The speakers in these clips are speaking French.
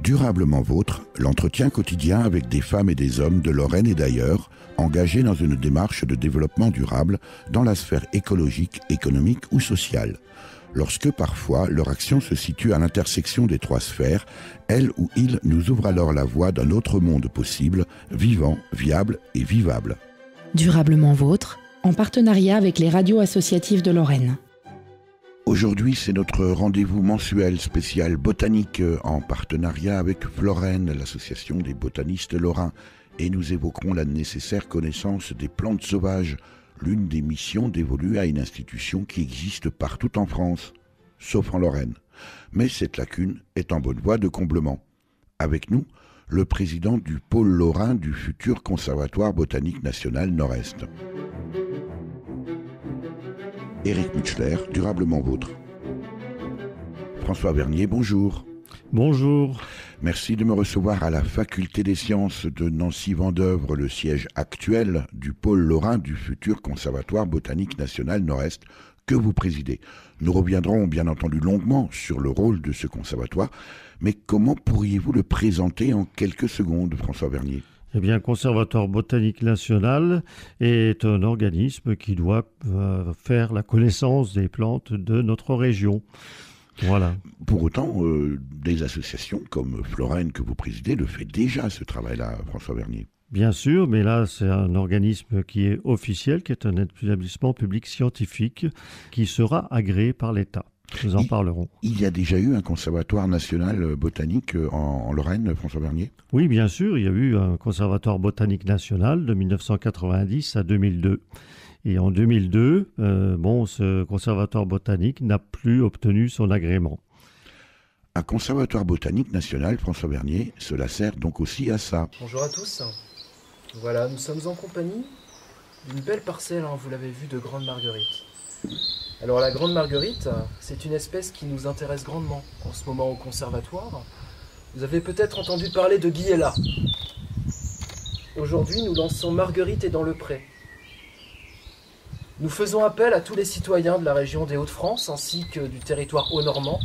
Durablement Vôtre, l'entretien quotidien avec des femmes et des hommes de Lorraine et d'ailleurs, engagés dans une démarche de développement durable dans la sphère écologique, économique ou sociale. Lorsque parfois leur action se situe à l'intersection des trois sphères, elle ou il nous ouvre alors la voie d'un autre monde possible, vivant, viable et vivable. Durablement Vôtre, en partenariat avec les radios associatives de Lorraine. Aujourd'hui, c'est notre rendez-vous mensuel spécial botanique en partenariat avec Floraine, l'association des botanistes lorrains. Et nous évoquerons la nécessaire connaissance des plantes sauvages, l'une des missions dévolues à une institution qui existe partout en France, sauf en Lorraine. Mais cette lacune est en bonne voie de comblement. Avec nous, le président du pôle lorrain du futur Conservatoire botanique national Nord-Est. Éric Mutschler, Durablement Vôtre. François Vernier, bonjour. Bonjour. Merci de me recevoir à la Faculté des Sciences de Nancy-Vendeuvre, le siège actuel du pôle lorrain du futur Conservatoire botanique national Nord-Est que vous présidez. Nous reviendrons bien entendu longuement sur le rôle de ce conservatoire, mais comment pourriez-vous le présenter en quelques secondes, François Vernier ? Eh bien, le Conservatoire botanique national est un organisme qui doit faire la connaissance des plantes de notre région. Voilà. Pour autant, des associations comme Floraine que vous présidez le fait déjà ce travail-là, François Vernier. Bien sûr, mais là, c'est un organisme qui est officiel, qui est un établissement public scientifique qui sera agréé par l'État. Nous en parlerons. Il y a déjà eu un conservatoire national botanique en Lorraine, François Vernier ? Oui, bien sûr, il y a eu un conservatoire botanique national de 1990 à 2002. Et en 2002, ce conservatoire botanique n'a plus obtenu son agrément. Un conservatoire botanique national, François Vernier, cela sert donc aussi à ça. Bonjour à tous. Voilà, nous sommes en compagnie d'une belle parcelle, vous l'avez vu, de grande marguerite. Alors la grande marguerite, c'est une espèce qui nous intéresse grandement en ce moment au conservatoire. Vous avez peut-être entendu parler de Guiella. Aujourd'hui, nous lançons Marguerite et dans le pré. Nous faisons appel à tous les citoyens de la région des Hauts-de-France ainsi que du territoire haut-normand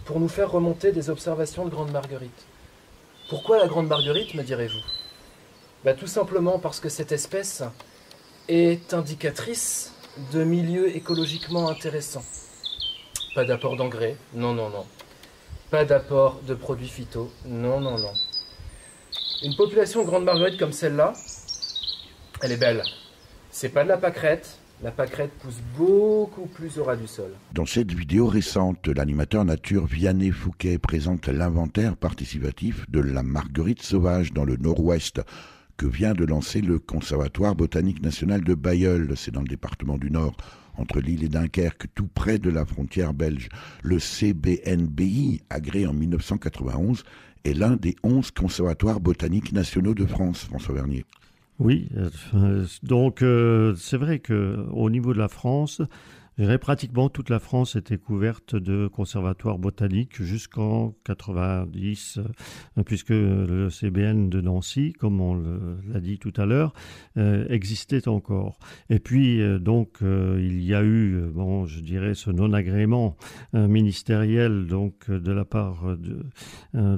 pour nous faire remonter des observations de grande marguerite. Pourquoi la grande marguerite, me direz-vous ? Tout simplement parce que cette espèce est indicatrice de milieux écologiquement intéressants. Pas d'apport d'engrais, non. Pas d'apport de produits phyto, non. Une population grande marguerite comme celle-là, elle est belle. C'est pas de la pâquerette. La pâquerette pousse beaucoup plus au ras du sol. Dans cette vidéo récente, l'animateur nature Vianney Fouquet présente l'inventaire participatif de la marguerite sauvage dans le Nord-Ouest que vient de lancer le Conservatoire botanique national de Bailleul, c'est dans le département du Nord, entre Lille et Dunkerque, tout près de la frontière belge. Le CBNBI, agréé en 1991, est l'un des 11 conservatoires botaniques nationaux de France, François Vernier. Oui, donc c'est vrai qu'au niveau de la France, pratiquement toute la France était couverte de conservatoires botaniques jusqu'en 90, puisque le CBN de Nancy, comme on l'a dit tout à l'heure, existait encore. Et puis il y a eu, ce non-agrément ministériel de la part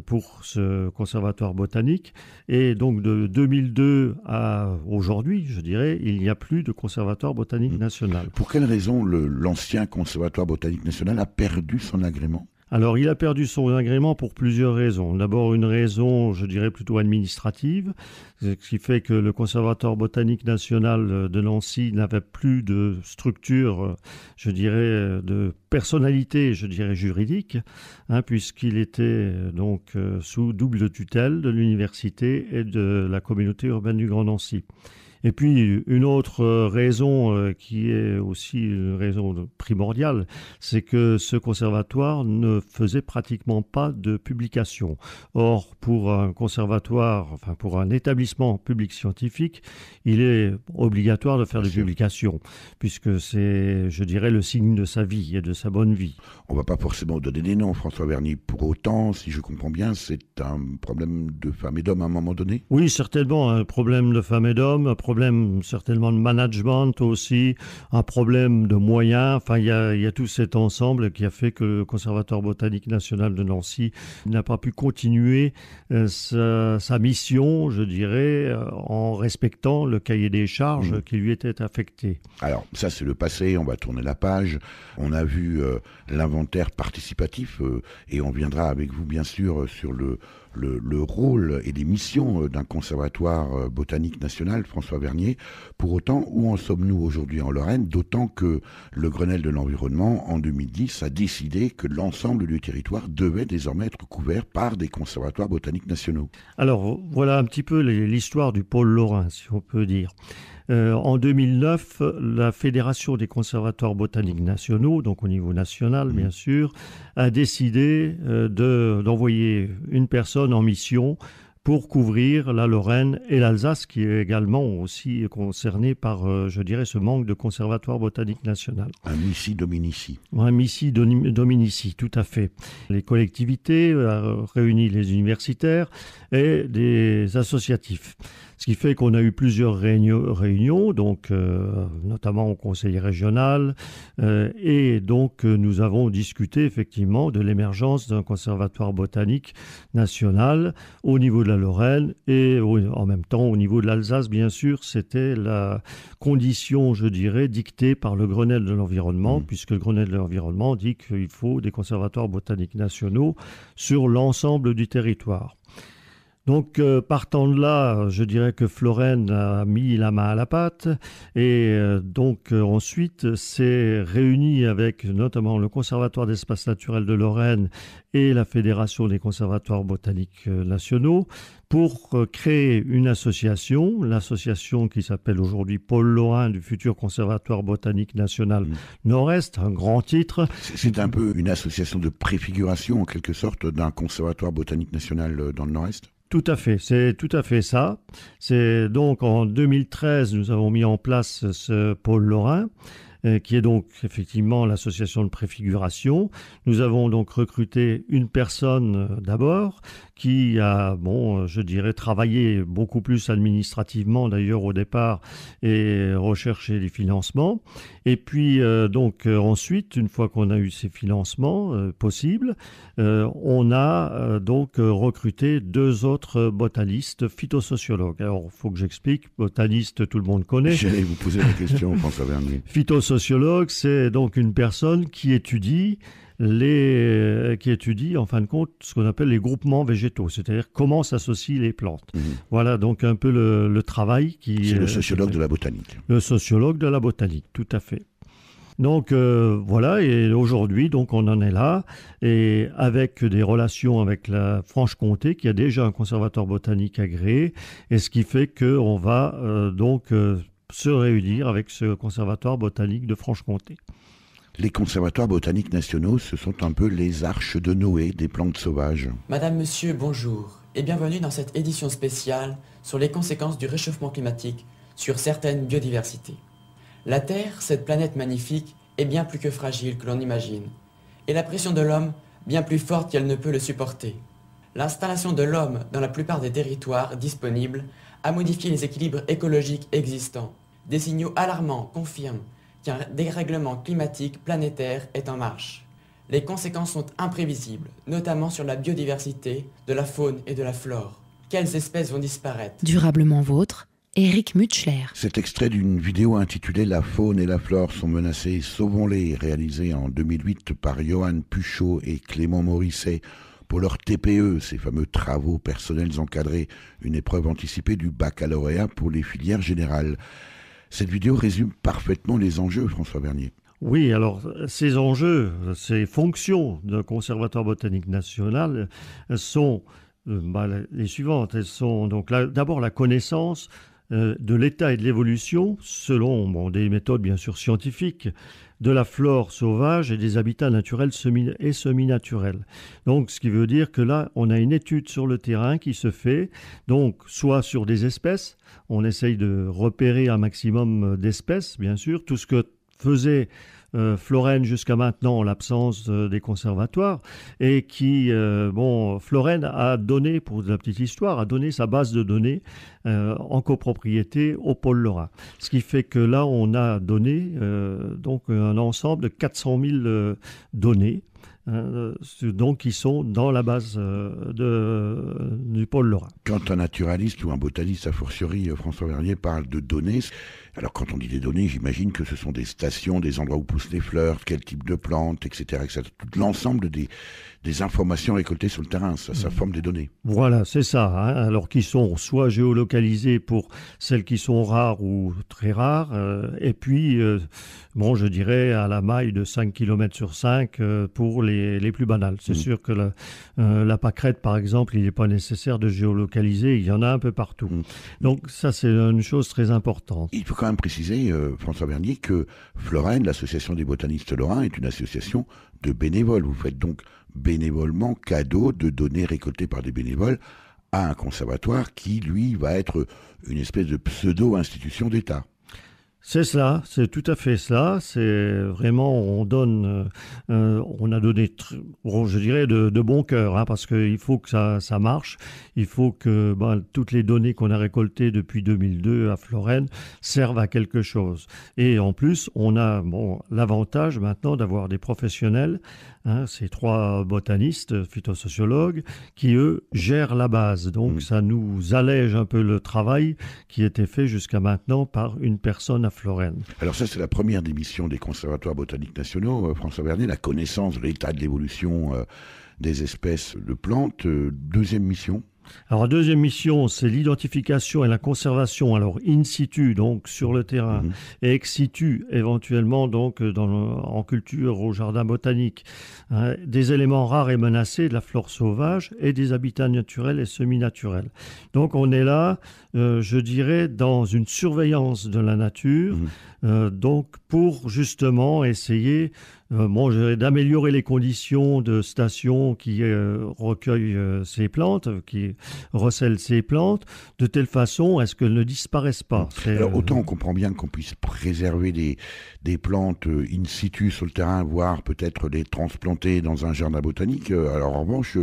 pour ce conservatoire botanique. Et donc de 2002 à aujourd'hui, il n'y a plus de conservatoire botanique national. Pour quelle raison l'ancien conservatoire botanique national a perdu son agrément ? Alors, il a perdu son agrément pour plusieurs raisons. D'abord, une raison, plutôt administrative, ce qui fait que le Conservatoire botanique national de Nancy n'avait plus de structure, de personnalité, juridique, puisqu'il était sous double tutelle de l'université et de la communauté urbaine du Grand Nancy. Et puis, une autre raison qui est aussi une raison primordiale, c'est que ce conservatoire ne faisait pratiquement pas de publication. Or, pour un conservatoire, pour un établissement public scientifique, il est obligatoire de faire des publications, puisque c'est, le signe de sa vie et de sa bonne vie. On ne va pas forcément donner des noms, François Vernier. Pour autant, si je comprends bien, c'est un problème de femmes et d'hommes à un moment donné ? Oui, certainement, un problème de femmes et d'hommes, problème certainement de management aussi, un problème de moyens. Enfin, il y a tout cet ensemble qui a fait que le Conservatoire botanique national de Nancy n'a pas pu continuer sa mission, je dirais, en respectant le cahier des charges qui lui était affecté. Alors, ça c'est le passé, on va tourner la page. On a vu l'inventaire participatif et on viendra avec vous bien sûr sur le rôle et les missions d'un conservatoire botanique national, François Vernier. Pour autant, où en sommes-nous aujourd'hui en Lorraine? D'autant que le Grenelle de l'environnement, en 2010, a décidé que l'ensemble du territoire devait désormais être couvert par des conservatoires botaniques nationaux. Alors, voilà un petit peu l'histoire du pôle lorrain, si on peut dire. En 2009, la Fédération des conservatoires botaniques nationaux, donc au niveau national bien sûr, a décidé d'envoyer une personne en mission pour couvrir la Lorraine et l'Alsace, qui est également aussi concernée par, je dirais, ce manque de conservatoire botanique national. Un missi dominici. Un missi dominici, tout à fait. Les collectivités réunies les universitaires et des associatifs. Ce qui fait qu'on a eu plusieurs réunions donc notamment au conseil régional, et donc nous avons discuté effectivement de l'émergence d'un conservatoire botanique national au niveau de la Lorraine et en même temps au niveau de l'Alsace, bien sûr. C'était la condition, je dirais, dictée par le Grenelle de l'environnement, puisque le Grenelle de l'environnement dit qu'il faut des conservatoires botaniques nationaux sur l'ensemble du territoire. Donc, partant de là, je dirais que Florène a mis la main à la pâte et donc ensuite s'est réunie avec notamment le Conservatoire d'espaces naturels de Lorraine et la Fédération des conservatoires botaniques nationaux pour créer une association, l'association qui s'appelle aujourd'hui Pôle Lorrain du futur Conservatoire botanique national Nord-Est, un grand titre. C'est un peu une association de préfiguration en quelque sorte d'un Conservatoire botanique national dans le Nord-Est? Tout à fait, c'est tout à fait ça. C'est donc en 2013, nous avons mis en place ce pôle lorrain, qui est donc effectivement l'association de préfiguration. Nous avons donc recruté une personne d'abord qui a, je dirais, travaillé beaucoup plus administrativement d'ailleurs au départ et recherché les financements. Et puis ensuite, une fois qu'on a eu ces financements possibles, on a donc recruté 2 autres botanistes phytosociologues. Alors, il faut que j'explique. Botaniste, tout le monde connaît. J'allais vous poser la question, François Vernier. Phytosociologue, c'est donc une personne qui étudie en fin de compte ce qu'on appelle les groupements végétaux, c'est-à-dire comment s'associent les plantes. Voilà donc un peu le travail qui... C'est le sociologue de la botanique. Le sociologue de la botanique, tout à fait. Donc voilà, et aujourd'hui donc on en est là, et avec des relations avec la Franche-Comté qui a déjà un conservatoire botanique agréé, et ce qui fait qu'on va se réunir avec ce conservatoire botanique de Franche-Comté. Les conservatoires botaniques nationaux, ce sont un peu les arches de Noé des plantes sauvages. Madame, monsieur, bonjour, et bienvenue dans cette édition spéciale sur les conséquences du réchauffement climatique sur certaines biodiversités. La Terre, cette planète magnifique, est bien plus que fragile que l'on imagine, et la pression de l'homme bien plus forte qu'elle ne peut le supporter. L'installation de l'homme dans la plupart des territoires disponibles a modifié les équilibres écologiques existants. Des signaux alarmants confirment qu'un dérèglement climatique planétaire est en marche. Les conséquences sont imprévisibles, notamment sur la biodiversité, de la faune et de la flore. Quelles espèces vont disparaître? Durablement vôtre, Éric Mutschler. Cet extrait d'une vidéo intitulée « La faune et la flore sont menacées, sauvons-les » réalisée en 2008 par Johan Puchot et Clément Morisset pour leur TPE, ces fameux travaux personnels encadrés, une épreuve anticipée du baccalauréat pour les filières générales. Cette vidéo résume parfaitement les enjeux, François Vernier. Oui, alors ces enjeux, ces fonctions d'un conservatoire botanique national sont les suivantes. Elles sont donc d'abord la connaissance de l'état et de l'évolution, selon des méthodes bien sûr scientifiques, de la flore sauvage et des habitats naturels et semi-naturels. Donc, ce qui veut dire que là, on a une étude sur le terrain qui se fait, donc soit sur des espèces, on essaye de repérer un maximum d'espèces, bien sûr, tout ce que faisait Florène jusqu'à maintenant en l'absence des conservatoires et qui, Florène a donné, pour la petite histoire, a donné sa base de données en copropriété au Pôle Lorrain. Ce qui fait que là, on a donné donc un ensemble de 400 000 données. Donc qui sont dans la base du pôle Lorrain. Quand un naturaliste ou un botaniste, a fortiori François Vernier, parle de données, alors quand on dit des données, j'imagine que ce sont des stations, des endroits où poussent les fleurs, quel type de plantes, etc. Tout l'ensemble des informations récoltées sur le terrain, ça forme des données. Voilà, c'est ça. Alors qui sont soit géolocalisées pour celles qui sont rares ou très rares, et puis, je dirais à la maille de 5 km sur 5 pour les plus banales. C'est sûr que la pâquerette, par exemple, il n'est pas nécessaire de géolocaliser, il y en a un peu partout. Donc ça, c'est une chose très importante. Il faut quand même préciser, François Vernier, que Florène, l'association des botanistes lorrains, est une association de bénévoles. Vous faites donc bénévolement cadeau de données récoltées par des bénévoles à un conservatoire qui, lui, va être une espèce de pseudo-institution d'État. C'est cela, c'est tout à fait cela. C'est vraiment, on a donné, je dirais, de bon cœur, parce qu'il faut que ça marche. Il faut que toutes les données qu'on a récoltées depuis 2002 à Florène servent à quelque chose. Et en plus, on a l'avantage maintenant d'avoir des professionnels, ces 3 botanistes, phytosociologues, qui eux gèrent la base. Donc ça nous allège un peu le travail qui était fait jusqu'à maintenant par une personne à Florène. Alors ça, c'est la première des missions des conservatoires botaniques nationaux, François Vernier, la connaissance de l'état de l'évolution des espèces de plantes. Deuxième mission. Alors, deuxième mission, c'est l'identification et la conservation, alors in situ, donc sur le terrain, et ex situ, éventuellement, donc en culture au jardin botanique, des éléments rares et menacés de la flore sauvage et des habitats naturels et semi-naturels. Donc, on est là, je dirais, dans une surveillance de la nature, donc pour justement essayer d'améliorer les conditions de stations qui recueillent ces plantes, qui recèlent ces plantes, de telle façon à ce qu'elles ne disparaissent pas. Alors autant on comprend bien qu'on puisse préserver des plantes in situ sur le terrain, voire peut-être les transplanter dans un jardin botanique. Alors en revanche,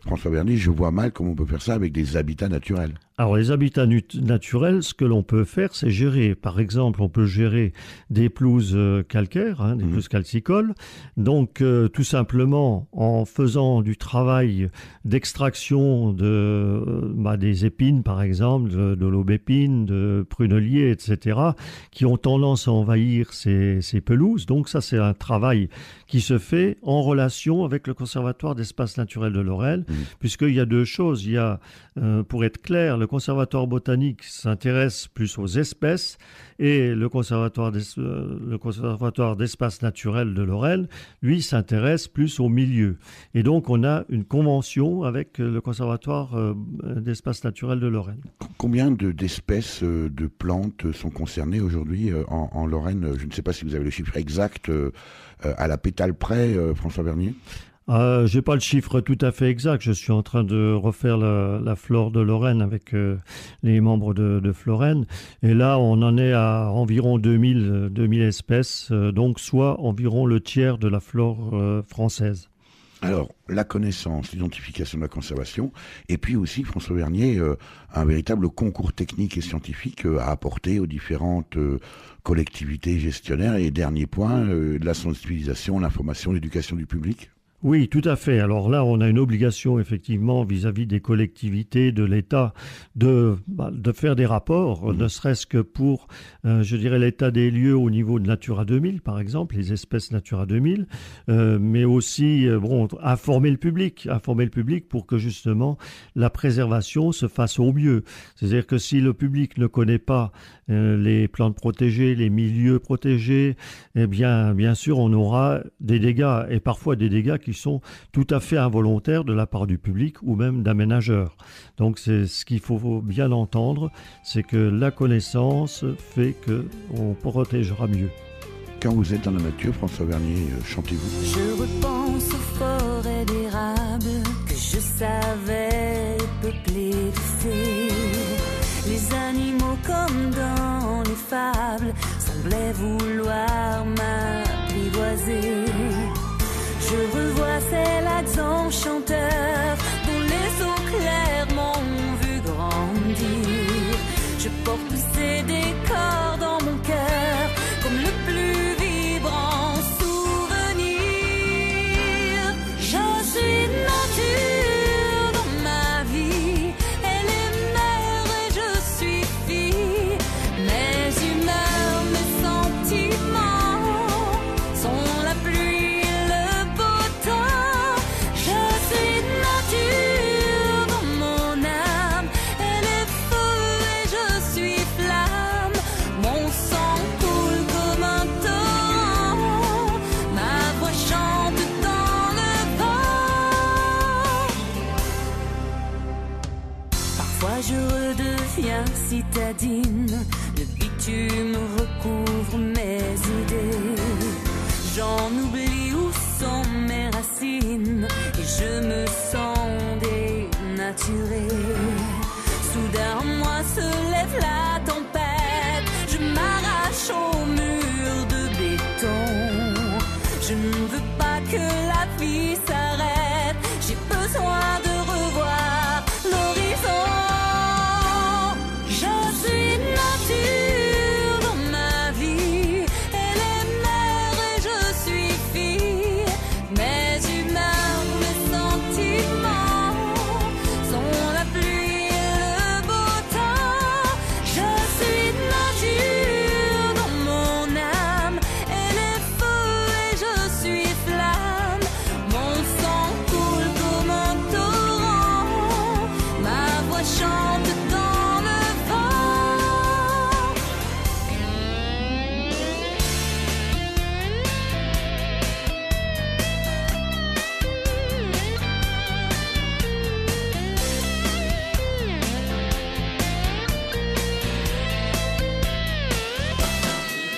François Vernier, je vois mal comment on peut faire ça avec des habitats naturels. Alors les habitats naturels, ce que l'on peut faire, c'est gérer. Par exemple, on peut gérer des pelouses calcaires, des pelouses calcicoles. Donc tout simplement en faisant du travail d'extraction des épines, par exemple, de l'aubépine, de prunelier, etc., qui ont tendance à envahir ces pelouses. Donc ça, c'est un travail qui se fait en relation avec le Conservatoire d'espaces naturels de Lorraine, puisqu'il y a 2 choses. Il y a, pour être clair, le Conservatoire botanique s'intéresse plus aux espèces et le Conservatoire d'espaces naturels de Lorraine, lui, s'intéresse plus au milieu. Et donc, on a une convention avec le Conservatoire d'espaces naturels de Lorraine. Combien d'espèces de plantes sont concernées aujourd'hui en Lorraine? Je ne sais pas si vous avez le chiffre exact à la pétale près, François Vernier. Je n'ai pas le chiffre tout à fait exact. Je suis en train de refaire la flore de Lorraine avec les membres de Florène. Et là, on en est à environ 2000 espèces, donc soit environ le tiers de la flore française. Alors, la connaissance, l'identification de la conservation, et puis aussi, François Vernier, un véritable concours technique et scientifique à apporter aux différentes collectivités gestionnaires. Et dernier point, la sensibilisation, l'information, l'éducation du public. Oui, tout à fait. Alors là, on a une obligation, effectivement, vis-à-vis des collectivités, de l'État, de faire des rapports, ne serait-ce que pour, je dirais, l'état des lieux au niveau de Natura 2000, par exemple, les espèces Natura 2000, mais aussi, informer le public pour que, justement, la préservation se fasse au mieux. C'est-à-dire que si le public ne connaît pas les plantes protégées, les milieux protégés, eh bien sûr, on aura des dégâts, et parfois des dégâts qui sont tout à fait involontaires de la part du public ou même d'aménageurs. Donc c'est ce qu'il faut bien entendre, c'est que la connaissance fait qu'on protégera mieux. Quand vous êtes dans la nature, François Vernier, chantez-vous. Je repense aux forêts d'érable que je savais peupler de fées. Les animaux comme dans les fables semblaient vouloir m'apprivoiser. Parfois je redeviens citadine, le bitume recouvre mes idées. J'en oublie où sont mes racines et je me sens dénaturée. Soudain en moi se lève la tempête, je m'arrache au mur de béton. Je ne veux pas que la vie s'arrête, j'ai besoin de revoir l'horizon. Je suis nature dans ma vie, elle est mère et je suis fille. Mes humeurs, mes sentiments sont la pluie et le beau temps. Je suis nature dans mon âme, elle est feu et je suis flamme. Mon sang coule comme un torrent, ma voix chante dans le vent.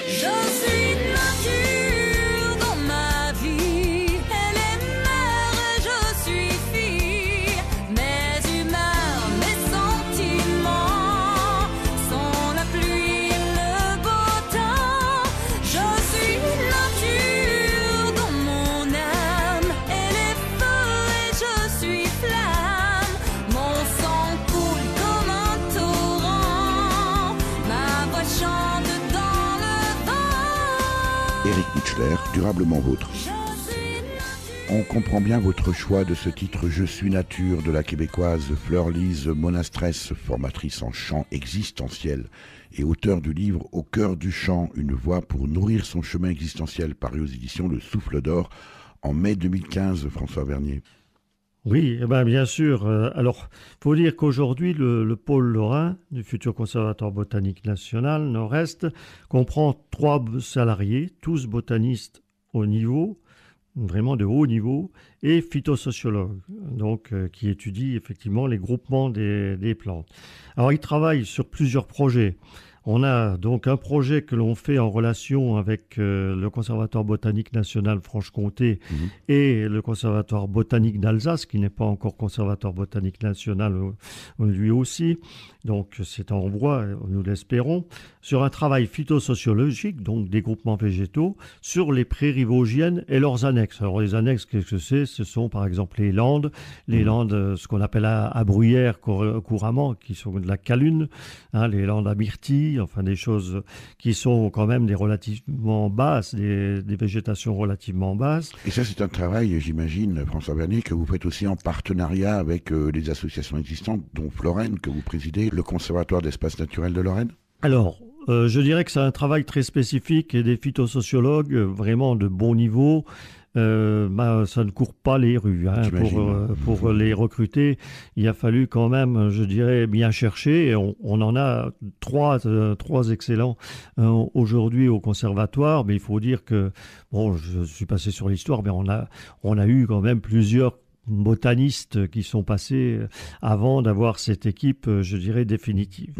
Je suis nature dans ma vie, elle est mère et je suis fille. Mes humeurs, mes sentiments sont la pluie et le beau temps. Je suis nature dans mon âme, elle est feu et je suis flamme. Mon sang coule comme un torrent, ma voix chante dans le vent. Éric Michler, Durablement Vôtre. Je suis nature. On comprend bien votre choix de ce titre Je suis nature de la québécoise Fleur-Lise Monastresse, formatrice en chant existentiel et auteur du livre Au cœur du chant, une voix pour nourrir son chemin existentiel, paru aux éditions Le Souffle d'Or en mai 2015, François Vernier. Oui, eh ben, bien sûr. Alors, il faut dire qu'aujourd'hui, le pôle lorrain du futur Conservatoire botanique national Nord-Est comprend 3 salariés, tous botanistes au niveau, vraiment de haut niveau, et phytosociologues, donc qui étudient effectivement les groupements des plantes. Alors, ils travaillent sur plusieurs projets. On a donc un projet que l'on fait en relation avec le Conservatoire botanique national Franche-Comté et le Conservatoire botanique d'Alsace, qui n'est pas encore Conservatoire botanique national lui aussi. Donc c'est en voie, nous l'espérons, sur un travail phytosociologique, donc des groupements végétaux, sur les prairies vosgiennes et leurs annexes. Alors les annexes, qu'est-ce que c'est ? Ce sont par exemple les landes, ce qu'on appelle à bruyère couramment, qui sont de la calune, hein, les landes à myrtille, enfin des choses qui sont quand même des relativement basses, des végétations relativement basses. Et ça, c'est un travail, j'imagine, François Vernier, que vous faites aussi en partenariat avec les associations existantes, dont Florène, que vous présidez, le Conservatoire d'espaces naturels de Lorraine. Alors, je dirais que c'est un travail très spécifique et des phytosociologues vraiment de bon niveau. Ça ne court pas les rues. Hein. Pour les recruter, il a fallu quand même, je dirais, bien chercher. Et on en a trois excellents aujourd'hui au conservatoire. Mais il faut dire que, bon, je suis passé sur l'histoire, mais on a eu quand même plusieurs botanistes qui sont passés avant d'avoir cette équipe, je dirais, définitive.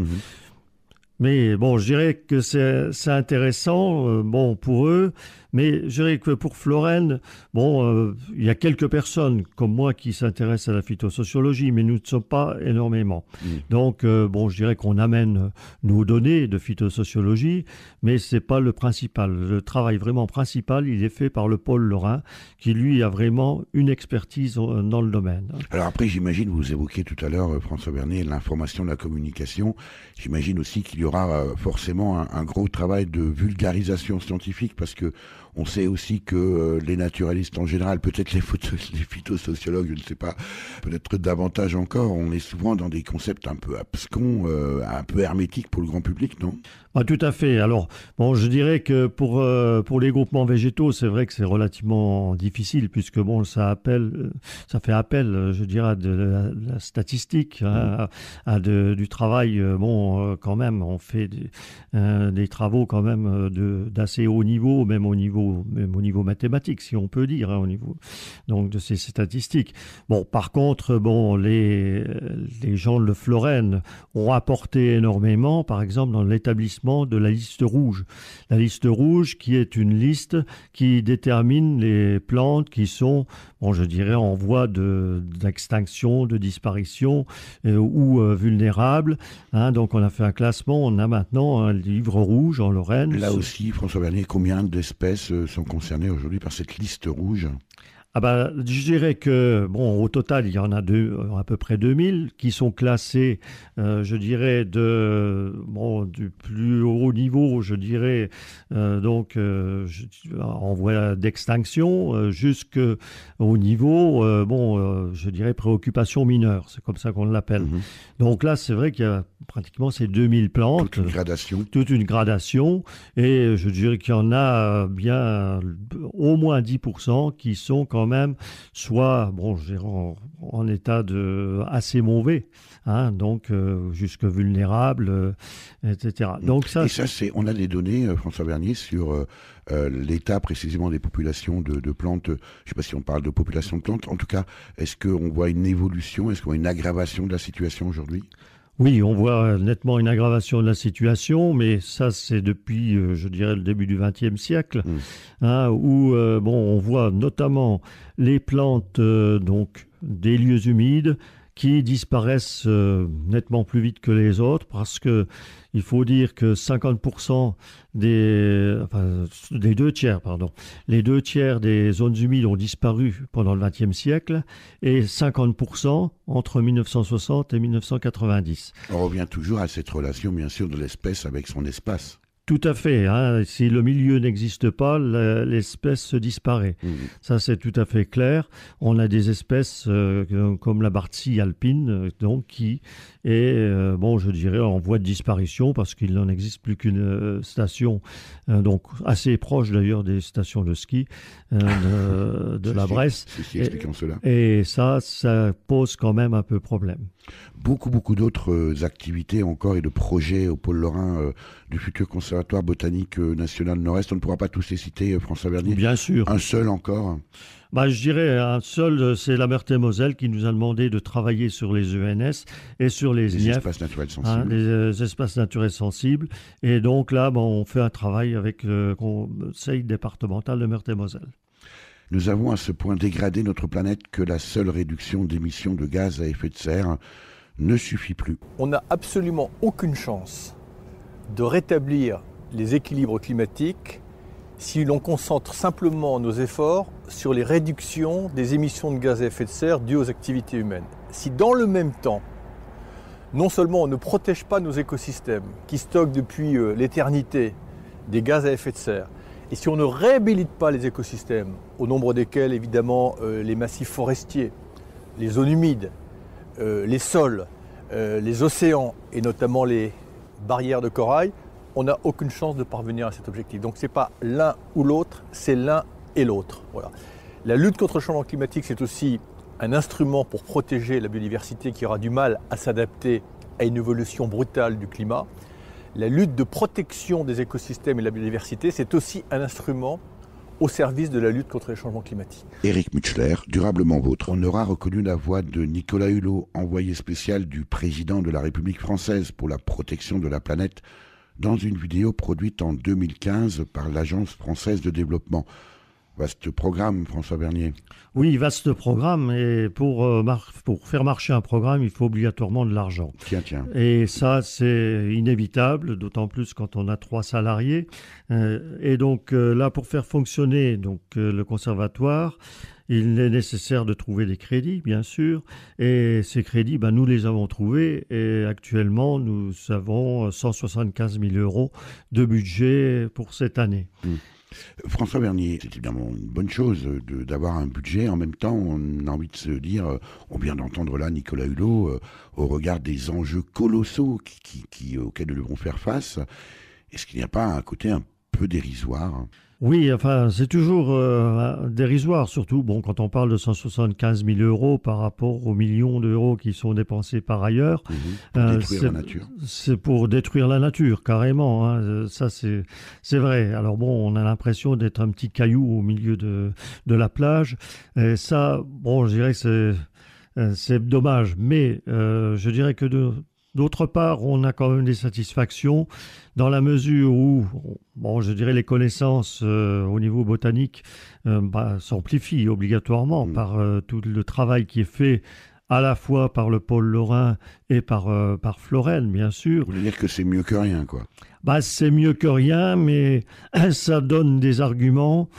Mais bon, je dirais que c'est intéressant, bon, pour eux. Mais je dirais que pour Florène, bon, il y a quelques personnes comme moi qui s'intéressent à la phytosociologie, mais nous ne sommes pas énormément. Donc, bon, je dirais qu'on amène nos données de phytosociologie, mais c'est pas le principal. Le travail vraiment principal, il est fait par le pôle lorrain, qui lui a vraiment une expertise dans le domaine. Alors après, j'imagine, vous évoquiez tout à l'heure, François Vernier, l'information, la communication. J'imagine aussi qu'il y aura forcément un gros travail de vulgarisation scientifique, parce que on sait aussi que les naturalistes en général, peut-être les phytosociologues, je ne sais pas, peut-être davantage encore, on est souvent dans des concepts un peu abscons, un peu hermétiques pour le grand public, non ? Ah, tout à fait. Alors, bon, je dirais que pour les groupements végétaux, c'est vrai que c'est relativement difficile, puisque bon, ça fait appel, je dirais, à de la statistique, hein, du travail. Bon, quand même, on fait des travaux quand même d'assez haut niveau, même au niveau mathématique, si on peut dire, au niveau donc de ces statistiques. Bon, par contre, les gens de Florène ont apporté énormément, par exemple, dans l'établissement de la liste rouge. La liste rouge qui est une liste qui détermine les plantes qui sont, je dirais, en voie d'extinction, de disparition ou vulnérables. Donc, on a fait un classement. On a maintenant un livre rouge en Lorraine. Là aussi, François Bernier, combien d'espèces sont concernées aujourd'hui par cette liste rouge ? Je dirais que, au total, il y en a à peu près 2000 qui sont classés, je dirais, du plus haut niveau, je dirais, en voie d'extinction, jusqu'au niveau, je dirais, préoccupation mineure. C'est comme ça qu'on l'appelle. Mmh. Donc là, c'est vrai qu'il y a pratiquement ces 2000 plantes. Toute une gradation. Et je dirais qu'il y en a bien au moins 10% qui sont quand même soit en état assez mauvais, donc jusque vulnérables, etc. Donc ça, on a des données, François Bernier, sur l'état précisément des populations de plantes. Je ne sais pas si on parle de population de plantes. En tout cas, est-ce qu'on voit une évolution, est-ce qu'on voit une aggravation de la situation aujourd'hui ? Oui, on voit nettement une aggravation de la situation, mais ça, c'est depuis, je dirais, le début du XXe siècle, où on voit notamment les plantes des lieux humides qui disparaissent nettement plus vite que les autres, parce que il faut dire que 50% les 2 tiers des zones humides ont disparu pendant le XXe siècle et 50% entre 1960 et 1990. On revient toujours à cette relation, bien sûr, de l'espèce avec son espace. Tout à fait. Si le milieu n'existe pas, l'espèce disparaît. Mmh. Ça, c'est tout à fait clair. On a des espèces comme la bartille alpine, qui est, je dirais, en voie de disparition parce qu'il n'en existe plus qu'une station, assez proche d'ailleurs des stations de ski de la Bresse. Expliquons cela. Et ça pose quand même un peu problème. Beaucoup d'autres activités encore et de projets au pôle lorrain du futur Conservatoire botanique national Nord-Est. On ne pourra pas tous les citer, François Bernier. Bien sûr. Un seul encore. Je dirais un seul, c'est la Meurthe-et-Moselle qui nous a demandé de travailler sur les ENS et sur les INEF. Espaces naturels sensibles. Les espaces naturels sensibles. Et donc là, on fait un travail avec le conseil départemental de Meurthe-et-Moselle. Nous avons à ce point dégradé notre planète que la seule réduction d'émissions de gaz à effet de serre ne suffit plus. On n'a absolument aucune chance de rétablir les équilibres climatiques si l'on concentre simplement nos efforts sur les réductions des émissions de gaz à effet de serre dues aux activités humaines. Si dans le même temps, non seulement on ne protège pas nos écosystèmes qui stockent depuis l'éternité des gaz à effet de serre, et si on ne réhabilite pas les écosystèmes, au nombre desquels évidemment les massifs forestiers, les zones humides, les sols, les océans et notamment les barrières de corail, on n'a aucune chance de parvenir à cet objectif. Donc ce n'est pas l'un ou l'autre, c'est l'un et l'autre. Voilà. La lutte contre le changement climatique, c'est aussi un instrument pour protéger la biodiversité qui aura du mal à s'adapter à une évolution brutale du climat. La lutte de protection des écosystèmes et de la biodiversité, c'est aussi un instrument au service de la lutte contre les changements climatiques. Éric Mutschler, Durablement Vôtre. On aura reconnu la voix de Nicolas Hulot, envoyé spécial du président de la République française pour la protection de la planète, dans une vidéo produite en 2015 par l'Agence française de développement. Vaste programme, François Bernier. Oui, vaste programme. Et pour faire marcher un programme, il faut obligatoirement de l'argent. Tiens. Et ça, c'est inévitable, d'autant plus quand on a 3 salariés. Et donc là, pour faire fonctionner le conservatoire, il est nécessaire de trouver des crédits, bien sûr. Et ces crédits, nous les avons trouvés. Et actuellement, nous avons 175 000 € de budget pour cette année. François Bernier, c'est évidemment une bonne chose d'avoir un budget. En même temps, on a envie de se dire, on vient d'entendre là Nicolas Hulot, au regard des enjeux colossaux auxquels nous devons faire face, est-ce qu'il n'y a pas un côté un peu dérisoire ? Oui, enfin, c'est toujours dérisoire, surtout quand on parle de 175 000 euros par rapport aux millions d'euros qui sont dépensés par ailleurs. Pour détruire la nature. C'est pour détruire la nature, carrément. Hein. Ça, c'est vrai. Alors bon, on a l'impression d'être un petit caillou au milieu de la plage. Et ça, bon, je dirais que c'est dommage. Mais je dirais que d'autre part, on a quand même des satisfactions dans la mesure où, bon, je dirais les connaissances au niveau botanique s'amplifient obligatoirement par tout le travail qui est fait à la fois par le pôle lorrain et par Florène, bien sûr. Vous voulez dire que c'est mieux que rien, quoi. C'est mieux que rien, mais ça donne des arguments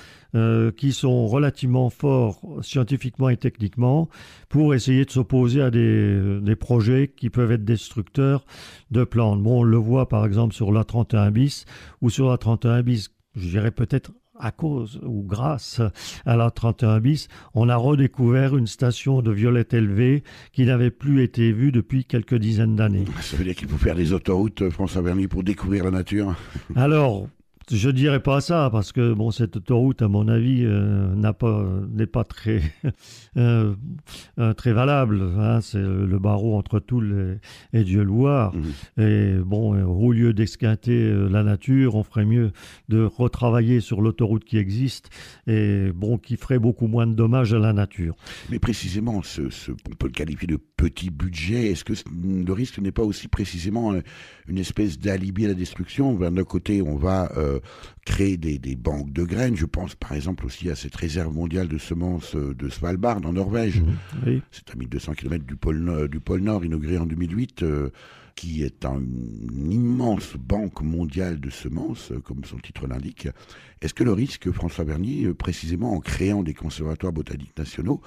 qui sont relativement forts scientifiquement et techniquement pour essayer de s'opposer à des projets qui peuvent être destructeurs de plantes. Bon, on le voit par exemple sur l'A31 bis, ou sur l'A31 bis, je dirais peut-être à cause ou grâce à l'A31 bis, on a redécouvert une station de violettes élevées qui n'avait plus été vue depuis quelques dizaines d'années. Ça veut dire qu'il faut faire des autoroutes, François Verny, pour découvrir la nature? Alors, je dirais pas ça parce que bon, cette autoroute, à mon avis, n'est pas très très valable. Hein. C'est le barreau entre Toul et Dieulouard. Et bon, au lieu d'esquinter la nature, on ferait mieux de retravailler sur l'autoroute qui existe et bon, qui ferait beaucoup moins de dommages à la nature. Mais précisément, on peut le qualifier de petit budget. Est-ce que le risque n'est pas aussi précisément une espèce d'alibi à la destruction? D'un côté, on va créer des banques de graines. Je pense par exemple aussi à cette réserve mondiale de semences de Svalbard en Norvège. Oui. C'est à 1200 km du pôle Nord, inauguré en 2008, qui est une immense banque mondiale de semences, comme son titre l'indique. Est-ce que le risque, François Verny, précisément en créant des conservatoires botaniques nationaux,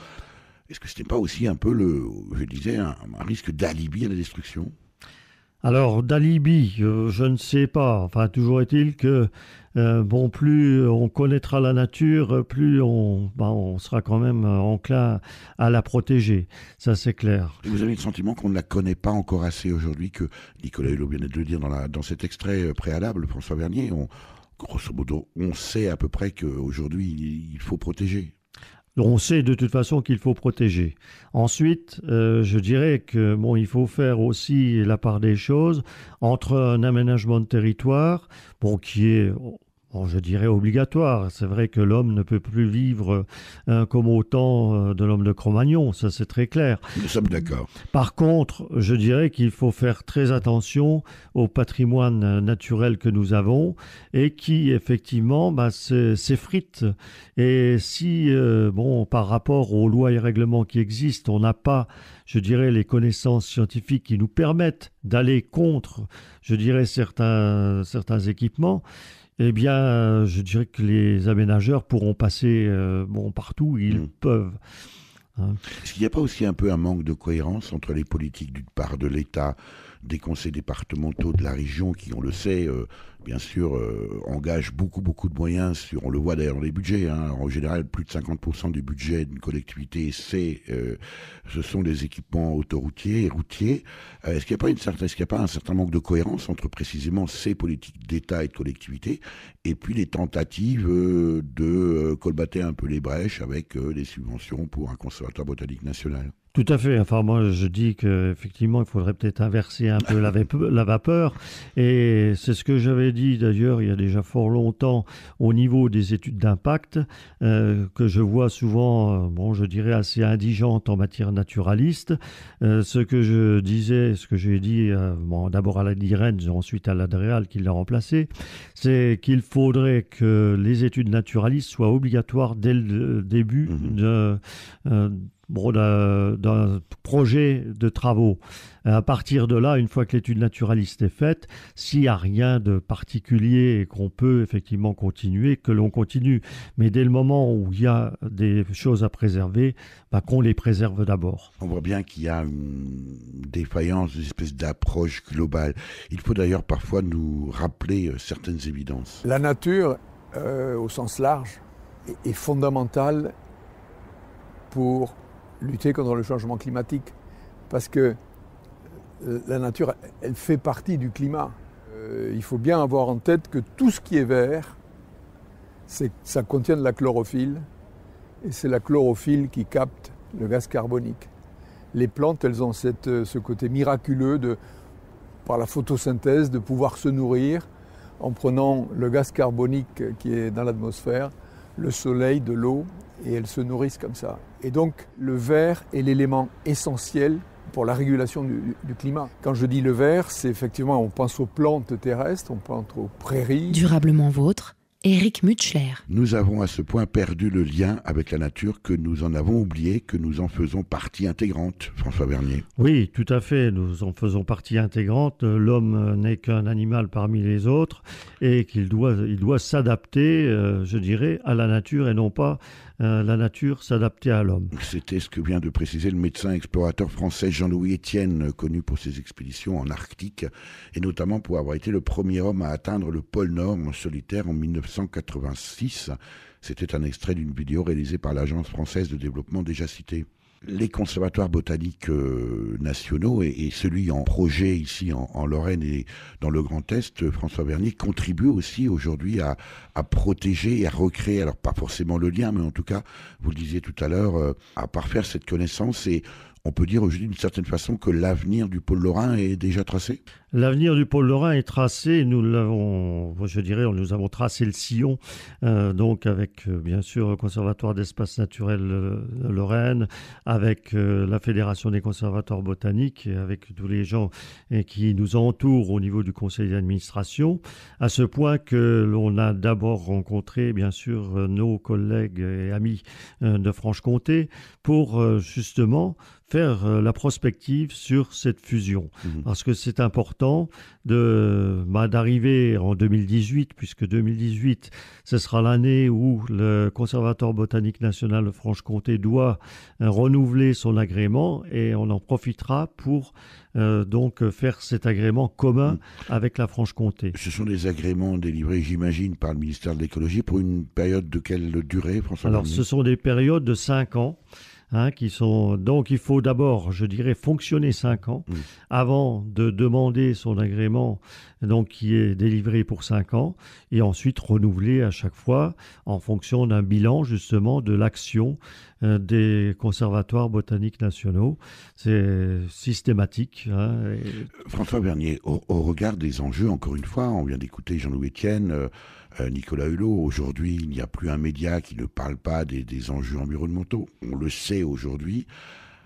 est-ce que ce n'est pas aussi un peu, un risque d'alibi à la destruction? Alors, d'alibi, je ne sais pas. Enfin, toujours est-il que, plus on connaîtra la nature, plus on sera quand même enclin à la protéger. Ça, c'est clair. Et vous avez le sentiment qu'on ne la connaît pas encore assez aujourd'hui, que Nicolas Hulot vient de le dire dans cet extrait préalable, François Verny, grosso modo, on sait à peu près qu'aujourd'hui, il faut protéger. On sait de toute façon qu'il faut protéger. Ensuite, je dirais que il faut faire aussi la part des choses entre un aménagement de territoire, qui est, je dirais obligatoire. C'est vrai que l'homme ne peut plus vivre comme au temps de l'homme de Cro-Magnon, ça c'est très clair. Nous sommes d'accord. Par contre, je dirais qu'il faut faire très attention au patrimoine naturel que nous avons et qui effectivement s'effrite. Et si, par rapport aux lois et règlements qui existent, on n'a pas, je dirais, les connaissances scientifiques qui nous permettent d'aller contre, je dirais, certains équipements, eh bien, je dirais que les aménageurs pourront passer partout où ils peuvent. Hein. Est-ce qu'il n'y a pas aussi un peu un manque de cohérence entre les politiques d'une part de l'État, des conseils départementaux de la région qui, on le sait, bien sûr, engagent beaucoup de moyens on le voit d'ailleurs dans les budgets, hein. En général, plus de 50% du budget d'une collectivité, ce sont des équipements autoroutiers et routiers. Est-ce qu'il n'y a pas un certain manque de cohérence entre précisément ces politiques d'État et de collectivité et puis les tentatives de colmater un peu les brèches avec des subventions pour un conservatoire botanique national? Tout à fait. Enfin, moi, je dis qu'effectivement, il faudrait peut-être inverser un peu la vapeur. Et c'est ce que j'avais dit, d'ailleurs, il y a déjà fort longtemps, au niveau des études d'impact, que je vois souvent, je dirais, assez indigentes en matière naturaliste. Ce que j'ai dit, d'abord à la DIREN, ensuite à l'ADREAL qui l'a remplacé, c'est qu'il faudrait que les études naturalistes soient obligatoires dès le début d'un projet de travaux. À partir de là, une fois que l'étude naturaliste est faite, s'il n'y a rien de particulier et qu'on peut effectivement continuer, que l'on continue. Mais dès le moment où il y a des choses à préserver, qu'on les préserve d'abord. On voit bien qu'il y a une défaillance, une espèce d'approche globale. Il faut d'ailleurs parfois nous rappeler certaines évidences. La nature, au sens large, est fondamentale pour lutter contre le changement climatique, parce que la nature, elle fait partie du climat. Il faut bien avoir en tête que tout ce qui est vert ça contient de la chlorophylle, et c'est la chlorophylle qui capte le gaz carbonique. Les plantes, elles ont ce côté miraculeux par la photosynthèse, de pouvoir se nourrir en prenant le gaz carbonique qui est dans l'atmosphère, le soleil, de l'eau, et elles se nourrissent comme ça. Et donc, le verre est l'élément essentiel pour la régulation du climat. Quand je dis le verre, c'est effectivement, on pense aux plantes terrestres, on pense aux prairies. Durablement vôtre, Éric Mutschler. Nous avons à ce point perdu le lien avec la nature que nous en avons oublié, que nous en faisons partie intégrante, François Bernier. Oui, tout à fait, nous en faisons partie intégrante. L'homme n'est qu'un animal parmi les autres et qu'il doit s'adapter, je dirais, à la nature et non pas la nature s'adapter à l'homme. C'était ce que vient de préciser le médecin explorateur français Jean-Louis Etienne, connu pour ses expéditions en Arctique et notamment pour avoir été le premier homme à atteindre le pôle Nord en solitaire en 1986. C'était un extrait d'une vidéo réalisée par l'Agence française de développement déjà citée. Les conservatoires botaniques nationaux et celui en projet ici en Lorraine et dans le Grand Est, François Bernier, contribuent aussi aujourd'hui à protéger et à recréer, alors pas forcément le lien, mais en tout cas, vous le disiez tout à l'heure, à parfaire cette connaissance. Et on peut dire aujourd'hui d'une certaine façon que l'avenir du pôle lorrain est déjà tracé ? L'avenir du pôle lorrain est tracé. Nous avons tracé le sillon, donc avec bien sûr le Conservatoire d'espaces naturels Lorraine, avec la Fédération des conservatoires botaniques et avec tous les gens qui nous entourent au niveau du conseil d'administration, à ce point que l'on a d'abord rencontré bien sûr nos collègues et amis de Franche-Comté pour justement faire la prospective sur cette fusion. Parce que c'est important d'arriver en 2018, puisque 2018, ce sera l'année où le Conservatoire botanique national de Franche-Comté doit renouveler son agrément et on en profitera pour donc faire cet agrément commun avec la Franche-Comté. Ce sont des agréments délivrés, j'imagine, par le ministère de l'Écologie pour une période de quelle durée, François Bernier ? Ce sont des périodes de 5 ans. Donc il faut d'abord, je dirais, fonctionner 5 ans avant de demander son agrément, donc qui est délivré pour 5 ans, et ensuite renouveler à chaque fois en fonction d'un bilan justement de l'action des conservatoires botaniques nationaux. C'est systématique. François Bernier, au regard des enjeux, encore une fois, on vient d'écouter Jean-Louis Etienne, Nicolas Hulot. Aujourd'hui, il n'y a plus un média qui ne parle pas des enjeux environnementaux. On le sait aujourd'hui.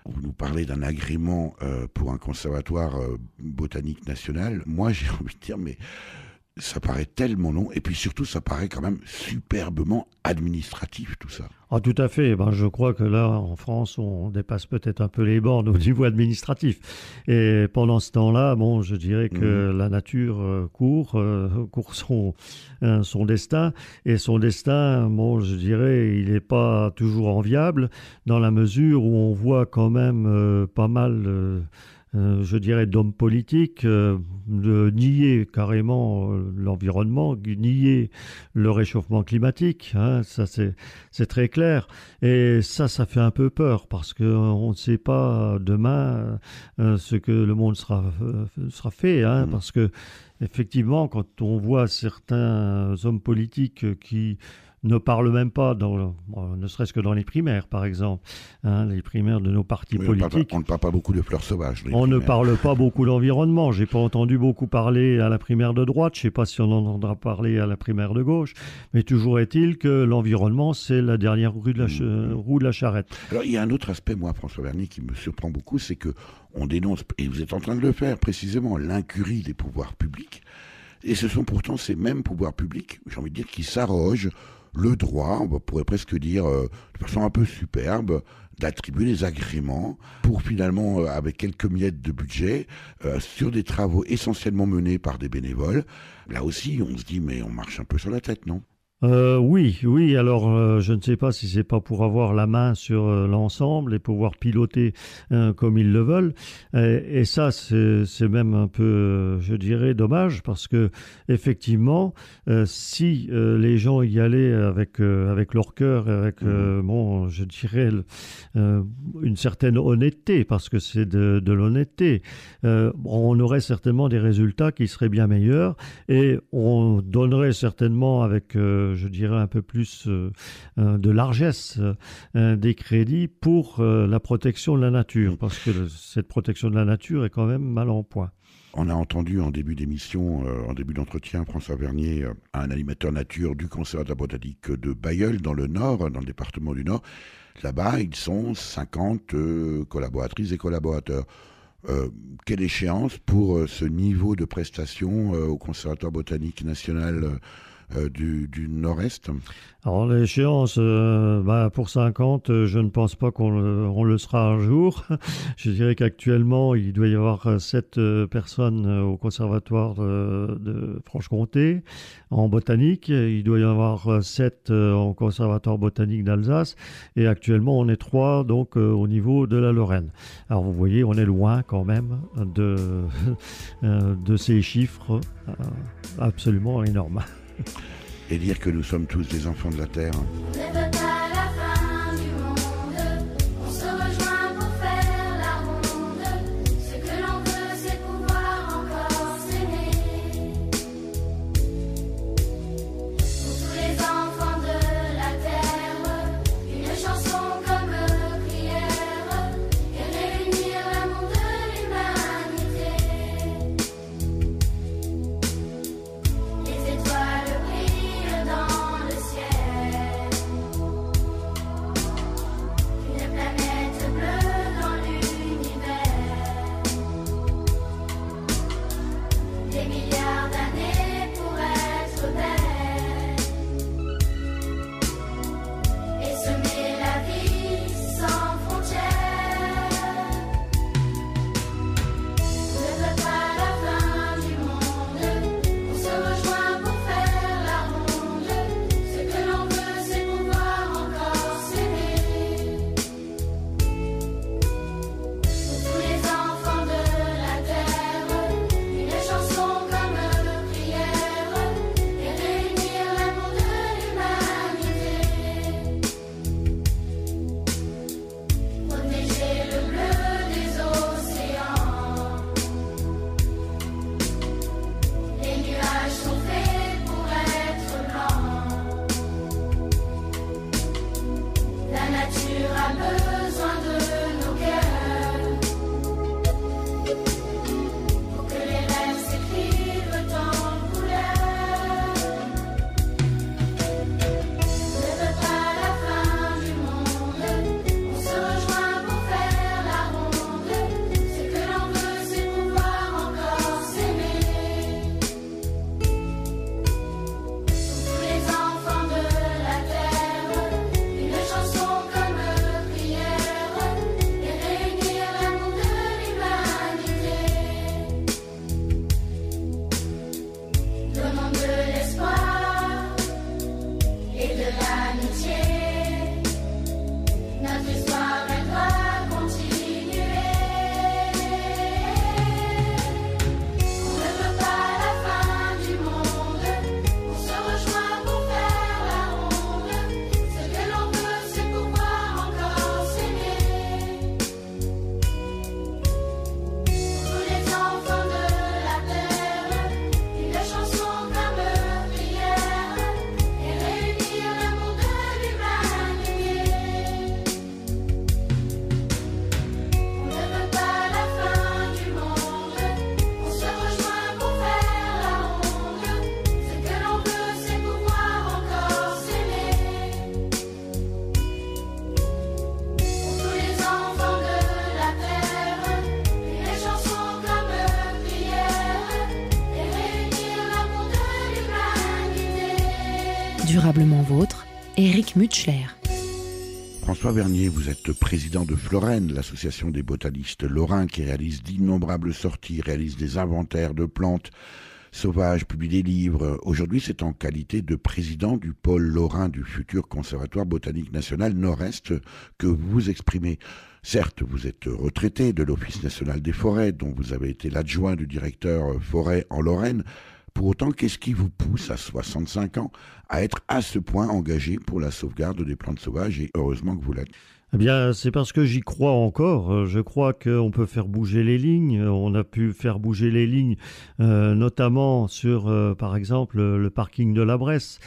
Vous nous parlez d'un agrément pour un conservatoire botanique national. Moi, j'ai envie de dire, mais ça paraît tellement long. Et puis surtout, ça paraît quand même superbement administratif, tout ça. Ah, tout à fait. Je crois que là, en France, on dépasse peut-être un peu les bornes au niveau administratif. Et pendant ce temps-là, je dirais que la nature court son destin. Et son destin, je dirais, il n'est pas toujours enviable dans la mesure où on voit quand même pas mal... je dirais d'hommes politiques, de nier carrément l'environnement, nier le réchauffement climatique, ça c'est très clair. Et ça fait un peu peur parce qu'on ne sait pas demain ce que le monde sera fait, parce que effectivement, quand on voit certains hommes politiques qui ne parlent même pas, ne serait-ce que dans les primaires, par exemple, les primaires de nos partis politiques. On ne parle pas beaucoup de fleurs sauvages. On ne parle pas beaucoup d'environnement. Je n'ai pas entendu beaucoup parler à la primaire de droite. Je ne sais pas si on en entendra parler à la primaire de gauche. Mais toujours est-il que l'environnement, c'est la dernière roue de la charrette. Alors, il y a un autre aspect, moi, François Bernier, qui me surprend beaucoup, c'est qu'on dénonce, et vous êtes en train de le faire précisément, l'incurie des pouvoirs publics. Et ce sont pourtant ces mêmes pouvoirs publics, j'ai envie de dire, qui s'arrogent le droit, on pourrait presque dire de façon un peu superbe, d'attribuer des agréments pour finalement, avec quelques miettes de budget, sur des travaux essentiellement menés par des bénévoles. Là aussi, on se dit, mais on marche un peu sur la tête, non ? Oui. Alors, je ne sais pas si c'est pas pour avoir la main sur l'ensemble et pouvoir piloter comme ils le veulent. Et ça, c'est même un peu, je dirais, dommage parce que effectivement, si les gens y allaient avec leur cœur, avec je dirais une certaine honnêteté, parce que c'est de l'honnêteté, on aurait certainement des résultats qui seraient bien meilleurs et on donnerait certainement avec je dirais, un peu plus de largesse des crédits pour la protection de la nature, parce que cette protection de la nature est quand même mal en point. On a entendu en début d'émission, en début d'entretien, François Vernier, un animateur nature du Conservatoire botanique de Bailleul, dans le Nord, dans le département du Nord. Là-bas, ils sont 50 collaboratrices et collaborateurs. Quelle échéance pour ce niveau de prestation au Conservatoire botanique national du Nord-Est? Alors l'échéance, pour 50, je ne pense pas qu'on le sera un jour. Je dirais qu'actuellement, il doit y avoir 7 personnes au Conservatoire de Franche-Comté en botanique. Il doit y avoir 7 au Conservatoire botanique d'Alsace. Et actuellement, on est 3 donc au niveau de la Lorraine. Alors vous voyez, on est loin quand même de ces chiffres absolument énormes. Et dire que nous sommes tous des enfants de la Terre. On ne veut pas la fin du monde, on se rejoint pour faire la ronde. Ce que l'on veut, c'est pouvoir encore s'aimer. Pour tous les enfants de la terre, une chanson comme prière, et réunir l'amour de l'humanité. Les étoiles brillent dans le ciel, une planète bleue dans l'univers. Des milliards d'années pour être belle et semer la vie sans frontières. On ne veut pas la fin du monde, on se rejoint pour faire la ronde. Ce que l'on veut, c'est pouvoir encore s'aimer. Pour tous les enfants de la terre, une chanson comme prière, et réunir l'amour de l'humanité. Protéger le bleu des océans. Les nuages sont faits pour être blancs. La nature a besoin de nos cœurs pour que les rêves s'écrivent en couleurs. On ne veut pas la fin du monde, on se rejoint pour faire la ronde. Ce que l'on veut, c'est pouvoir encore s'aimer. Pour tous les enfants de la terre, une chanson comme prière, et réunir l'amour de l'humanité. Donnons de l'espoir et de l'amitié. Notre histoire, elle doit continuer. On ne veut pas la fin du monde, on se rejoint pour faire la ronde. Ce que l'on veut, c'est pouvoir encore s'aimer. Pour tous les enfants de la terre, une chanson comme prière, et réunir l'amour de l'humanité. On ne veut pas la fin du monde, on se rejoint pour faire la ronde. Ce que l'on veut, c'est pouvoir encore s'aimer. Pour tous les enfants de la terre, une chanson comme prière, et réunir l'amour de l'humanité. Durablement vôtre, Éric Mutschler. François Vernier, vous êtes président de Florène, l'association des botanistes lorrains qui réalise d'innombrables sorties, réalise des inventaires de plantes sauvages, publie des livres. Aujourd'hui, c'est en qualité de président du pôle lorrain du futur Conservatoire botanique national Nord-Est que vous vous exprimez. Certes, vous êtes retraité de l'Office national des forêts, dont vous avez été l'adjoint du directeur forêt en Lorraine. Pour autant, qu'est-ce qui vous pousse à 65 ans à être à ce point engagé pour la sauvegarde des plantes sauvages, et heureusement que vous l'êtes? Eh bien, c'est parce que j'y crois encore. Je crois qu'on peut faire bouger les lignes. On a pu faire bouger les lignes, notamment sur, par exemple, le parking de la Bresse,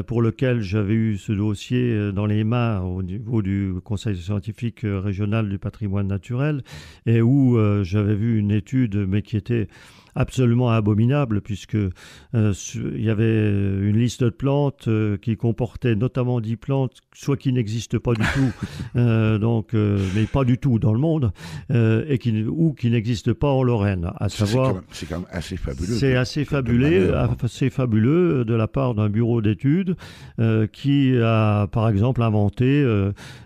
pour lequel j'avais eu ce dossier dans les mains au niveau du Conseil scientifique régional du patrimoine naturel, et où j'avais vu une étude, mais qui était absolument abominable, puisque il y avait une liste de plantes qui comportait notamment 10 plantes, soit qui n'existent pas du tout, mais pas du tout dans le monde, ou qui n'existent pas en Lorraine. À savoir, c'est quand même assez fabuleux. C'est assez fabuleux de la part d'un bureau d'études qui a, par exemple, inventé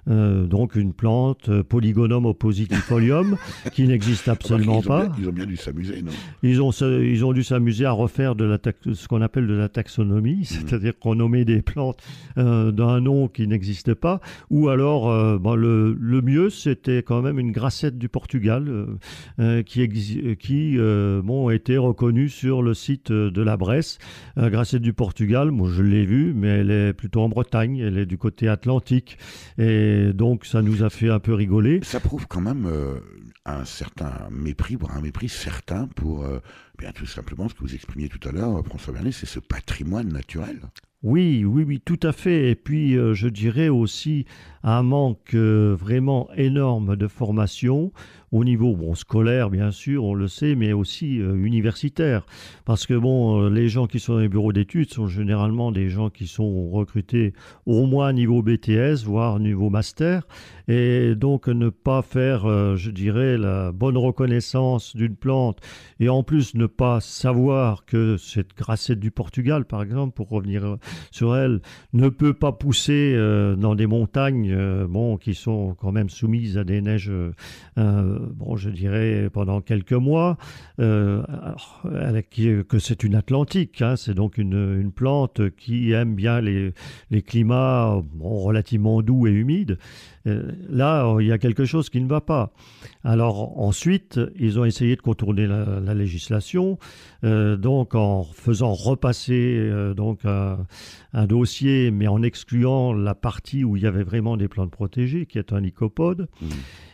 donc une plante Polygonum oppositifolium qui n'existe absolument pas. Ils ont bien dû s'amuser, non? Ils ont dû s'amuser à refaire ce qu'on appelle de la taxonomie, c'est-à-dire qu'on nommait des plantes d'un nom qui n'existe pas, ou alors le mieux, c'était quand même une grassette du Portugal qui était reconnue sur le site de la Bresse. Grassette du Portugal, moi je l'ai vue, mais elle est plutôt en Bretagne, elle est du côté atlantique, et donc ça nous a fait un peu rigoler. Ça prouve quand même un certain mépris, voire un mépris certain pour bien tout simplement ce que vous exprimiez tout à l'heure, François Vernier, c'est ce patrimoine naturel. Oui, tout à fait. Et puis, je dirais aussi un manque vraiment énorme de formation au niveau scolaire, bien sûr, on le sait, mais aussi universitaire. Parce que les gens qui sont dans les bureaux d'études sont généralement des gens qui sont recrutés au moins niveau BTS, voire niveau master. Et donc, ne pas faire, je dirais, la bonne reconnaissance d'une plante, et en plus ne pas savoir que cette grassette du Portugal, par exemple, pour revenir sur elle, ne peut pas pousser dans des montagnes qui sont quand même soumises à des neiges, je dirais, pendant quelques mois, que c'est une atlantique, hein, c'est donc une plante qui aime bien les climats relativement doux et humides. Là, il y a quelque chose qui ne va pas. Alors ensuite, ils ont essayé de contourner la législation, donc en faisant repasser un dossier, mais en excluant la partie où il y avait vraiment des plantes protégées, qui est un lycopode.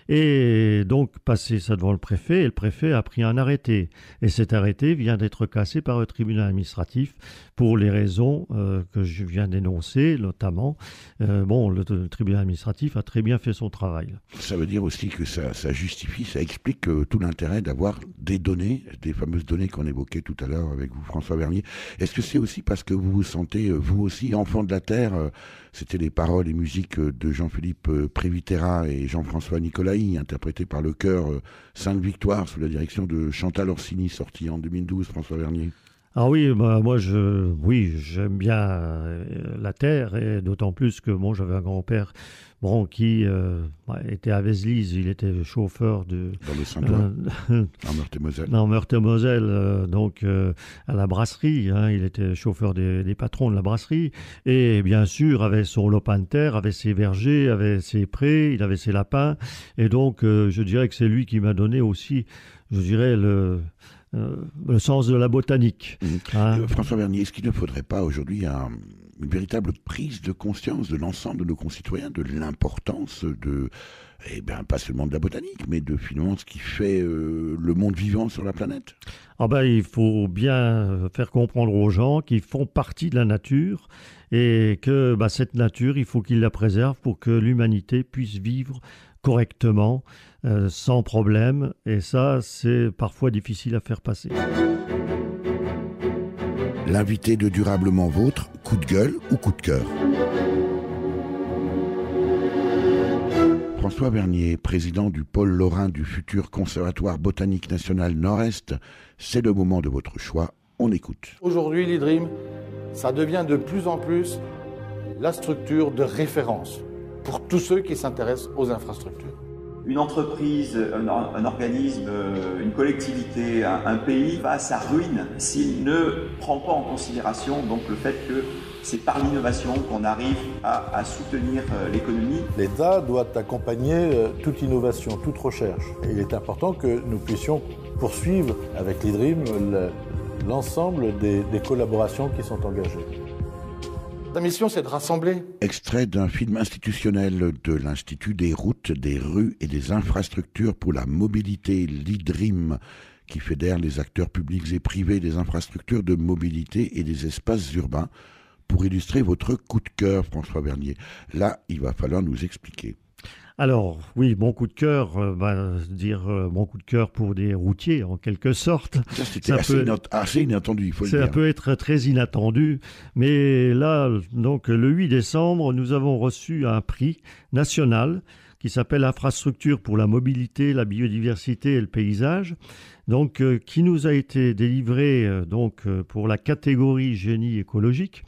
Et donc, passer ça devant le préfet, et le préfet a pris un arrêté. Et cet arrêté vient d'être cassé par le tribunal administratif pour les raisons que je viens d'énoncer, notamment. Le tribunal administratif a très bien fait son travail. Ça veut dire aussi que ça justifie, ça explique tout l'intérêt d'avoir des données, des fameuses données qu'on évoquait tout à l'heure avec vous, François Vernier. Est-ce que c'est aussi parce que vous vous sentez, vous aussi, enfant de la terre? C'était les paroles et musiques de Jean-Philippe Prévitera et Jean-François Nicolaï, interprétés par le chœur Sainte-Victoire sous la direction de Chantal Orsini, sorti en 2012, François Vernier. Ah oui, moi j'aime bien la terre, et d'autant plus que j'avais un grand-père qui était à Vézelise, il était chauffeur dans le Saint-Ouen, en Meurthe-et-Moselle. En Meurthe-et-Moselle, à la brasserie, hein, il était chauffeur des patrons de la brasserie, et bien sûr avait son lopin de terre, avait ses vergers, avait ses prés, il avait ses lapins, et donc je dirais que c'est lui qui m'a donné aussi, je dirais, le sens de la botanique. François Vernier, est-ce qu'il ne faudrait pas aujourd'hui une véritable prise de conscience de l'ensemble de nos concitoyens de l'importance de, pas seulement de la botanique, mais de finalement ce qui fait le monde vivant sur la planète? Il faut bien faire comprendre aux gens qu'ils font partie de la nature, et que cette nature, il faut qu'ils la préservent pour que l'humanité puisse vivre correctement, sans problème, et ça, c'est parfois difficile à faire passer. L'invité de Durablement Vôtre, coup de gueule ou coup de cœur? François Vernier, président du pôle lorrain du futur Conservatoire botanique national Nord-Est, c'est le moment de votre choix, on écoute. Aujourd'hui, l'IDRIM, ça devient de plus en plus la structure de référence pour tous ceux qui s'intéressent aux infrastructures. Une entreprise, un organisme, une collectivité, un pays va à sa ruine s'il ne prend pas en considération donc le fait que c'est par l'innovation qu'on arrive à soutenir l'économie. L'État doit accompagner toute innovation, toute recherche. Et il est important que nous puissions poursuivre avec l'IDRIM l'ensemble des collaborations qui sont engagées. La mission, c'est de rassembler. Extrait d'un film institutionnel de l'Institut des routes, des rues et des infrastructures pour la mobilité, l'IDRIM, qui fédère les acteurs publics et privés des infrastructures de mobilité et des espaces urbains, pour illustrer votre coup de cœur, François Vernier. Là, il va falloir nous expliquer. Alors, oui, mon coup de cœur, mon coup de cœur pour des routiers, en quelque sorte. Ça, c'était assez inattendu, il faut le dire. Ça peut être très inattendu, mais là, donc, le 8 décembre, nous avons reçu un prix national qui s'appelle Infrastructure pour la mobilité, la biodiversité et le paysage, donc, qui nous a été délivré pour la catégorie génie écologique.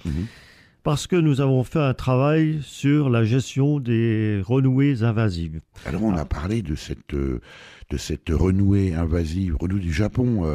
Parce que nous avons fait un travail sur la gestion des renouées invasives. Alors on a parlé de cette renouée invasive, renouée du Japon,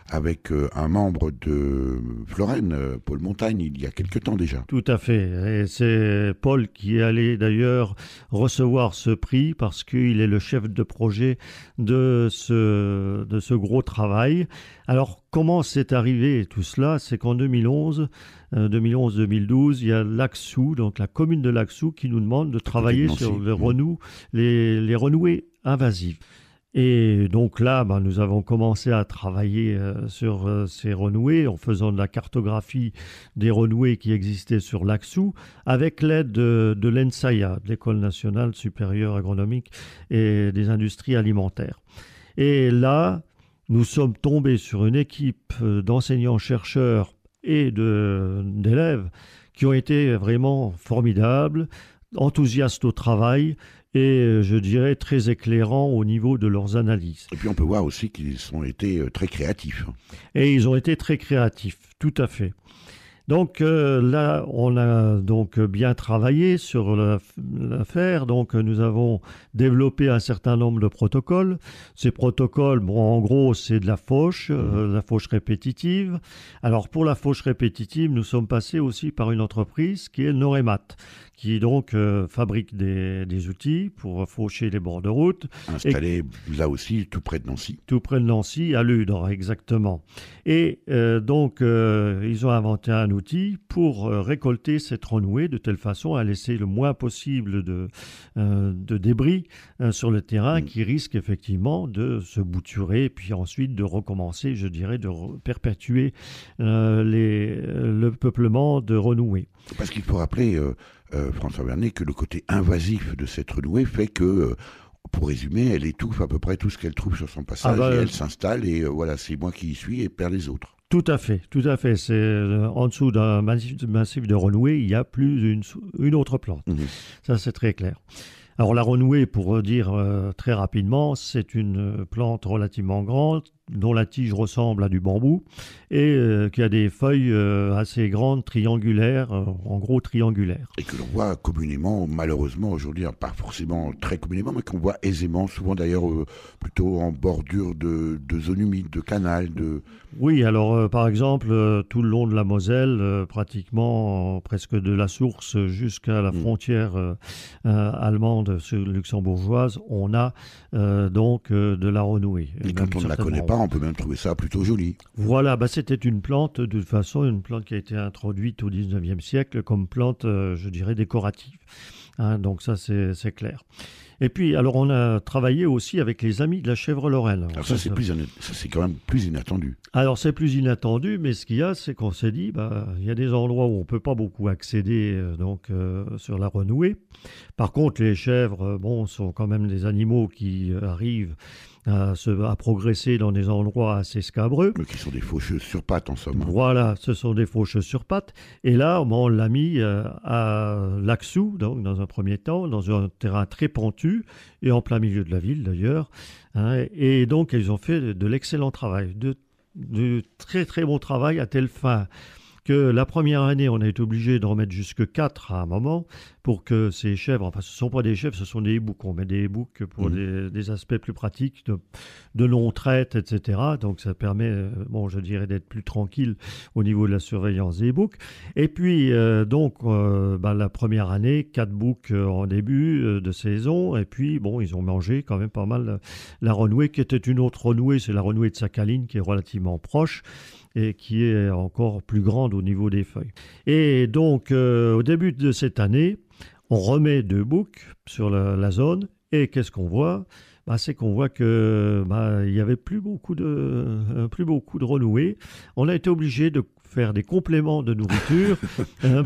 avec un membre de Florène, Paul Montagne, il y a quelque temps déjà. Tout à fait. Et c'est Paul qui est allé d'ailleurs recevoir ce prix parce qu'il est le chef de projet de ce gros travail. Alors comment c'est arrivé tout cela? C'est qu'en 2011-2012, il y a Laxou, donc la commune de Laxou, qui nous demande de travailler sur les renouées invasives. Et donc là, nous avons commencé à travailler sur ces renouées en faisant de la cartographie des renouées qui existaient sur Laxou avec l'aide de l'ENSAIA, de l'École nationale supérieure agronomique et des industries alimentaires. Et là, nous sommes tombés sur une équipe d'enseignants-chercheurs et d'élèves qui ont été vraiment formidables, enthousiastes au travail et, je dirais, très éclairants au niveau de leurs analyses. Et puis on peut voir aussi qu'ils ont été très créatifs. Et ils ont été très créatifs, tout à fait. Donc là, on a donc bien travaillé sur l'affaire. Donc nous avons développé un certain nombre de protocoles. Ces protocoles, en gros, c'est de la fauche répétitive. Alors pour la fauche répétitive, nous sommes passés aussi par une entreprise qui est Noremat, qui donc fabrique des outils pour faucher les bords de route. Installé là aussi, tout près de Nancy. Tout près de Nancy, à Ludre, exactement. Et donc, ils ont inventé un outil pour récolter cette renouée de telle façon à laisser le moins possible de débris sur le terrain qui risque effectivement de se bouturer et puis ensuite de recommencer, je dirais, de perpétuer le peuplement de renouée. Parce qu'il faut rappeler, François Vernet, que le côté invasif de cette renouée fait que, pour résumer, elle étouffe à peu près tout ce qu'elle trouve sur son passage et elle s'installe et voilà, c'est moi qui y suis et perds les autres. Tout à fait. C'est en dessous d'un massif de renouée, il y a plus une autre plante. Ça, c'est très clair. Alors la renouée, pour dire très rapidement, c'est une plante relativement grande dont la tige ressemble à du bambou et qui a des feuilles assez grandes, triangulaires, en gros triangulaires. Et que l'on voit communément, malheureusement aujourd'hui, pas forcément très communément, mais qu'on voit aisément, souvent d'ailleurs plutôt en bordure de zones humides, de canals. Oui, alors par exemple, tout le long de la Moselle, pratiquement presque de la source jusqu'à la frontière allemande luxembourgeoise, on a donc de la renouée. Et quand on ne la connaît pas, on peut même trouver ça plutôt joli. Voilà, c'était une plante, de toute façon, une plante qui a été introduite au 19e siècle comme plante, je dirais, décorative. Donc ça, c'est clair. Et puis, alors, on a travaillé aussi avec les amis de la chèvre lorraine. Alors ça, c'est quand même plus inattendu. Alors, c'est plus inattendu, mais ce qu'il y a, c'est qu'on s'est dit, il y a des endroits où on ne peut pas beaucoup accéder sur la renouée. Par contre, les chèvres, sont quand même des animaux qui arrivent à progresser dans des endroits assez scabreux. Qui sont des faucheuses sur pattes, en somme. Voilà, ce sont des faucheuses sur pattes. Et là, on l'a mis à Laxou, donc dans un premier temps, dans un terrain très pentu, et en plein milieu de la ville d'ailleurs. Et donc, ils ont fait de l'excellent travail, de très très bon travail à telle fin que la première année, on a été obligé d'en mettre jusque 4 à un moment pour que ces chèvres, enfin ce ne sont pas des chèvres, ce sont des boucs, on met des boucs pour des aspects plus pratiques de non-traite, etc. Donc ça permet, je dirais, d'être plus tranquille au niveau de la surveillance des boucs. Et puis, la première année, 4 boucs en début de saison, et puis, ils ont mangé quand même pas mal la renouée, qui était une autre renouée, c'est la renouée de Sakhaline, qui est relativement proche, et qui est encore plus grande au niveau des feuilles. Et donc, au début de cette année, on remet 2 boucs sur la zone. Et qu'est-ce qu'on voit ? C'est qu'on voit que il y avait plus beaucoup de renouées. On a été obligé de faire des compléments de nourriture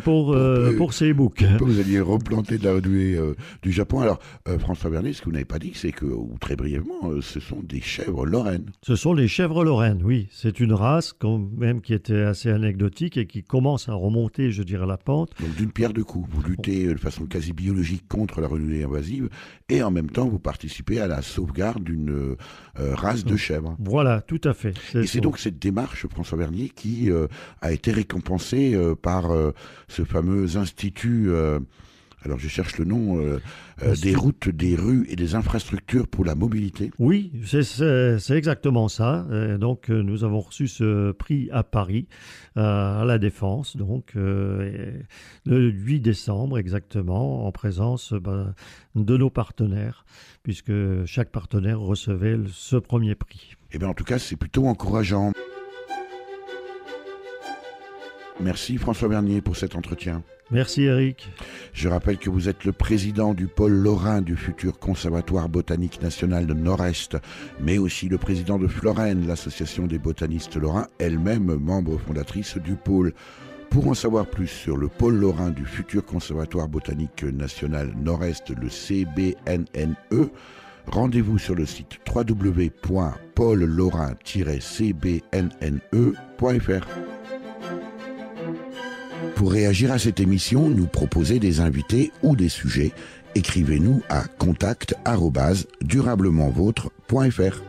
pour ces boucs. Vous alliez replanter de la renouée du Japon. Alors, François Bernier, ce que vous n'avez pas dit, c'est que, ou très brièvement, ce sont des chèvres lorraines. Ce sont les chèvres lorraines, oui. C'est une race quand même qui était assez anecdotique et qui commence à remonter, je dirais, la pente. Donc d'une pierre deux coups. Vous luttez de façon quasi biologique contre la renouée invasive et en même temps, vous participez à la sauvegarde d'une race de chèvres. Voilà, tout à fait. Et c'est donc cette démarche, François Bernier, qui a été récompensée par ce fameux institut, alors je cherche le nom, des routes, des rues et des infrastructures pour la mobilité. Oui, c'est exactement ça. Donc nous avons reçu ce prix à Paris, à la Défense, donc le 8 décembre exactement, en présence de nos partenaires, puisque chaque partenaire recevait ce premier prix. Eh bien en tout cas, c'est plutôt encourageant. Merci François Bernier pour cet entretien. Merci Eric. Je rappelle que vous êtes le président du pôle lorrain du futur Conservatoire botanique national de Nord-Est, mais aussi le président de Florène, l'association des botanistes lorrains, elle-même membre fondatrice du pôle. Pour en savoir plus sur le pôle lorrain du futur Conservatoire botanique national Nord-Est, le CBNNE, rendez-vous sur le site www.pôle-lorrain-cbnne.fr. Pour réagir à cette émission, nous proposer des invités ou des sujets, écrivez-nous à contact@durablementvôtre.fr.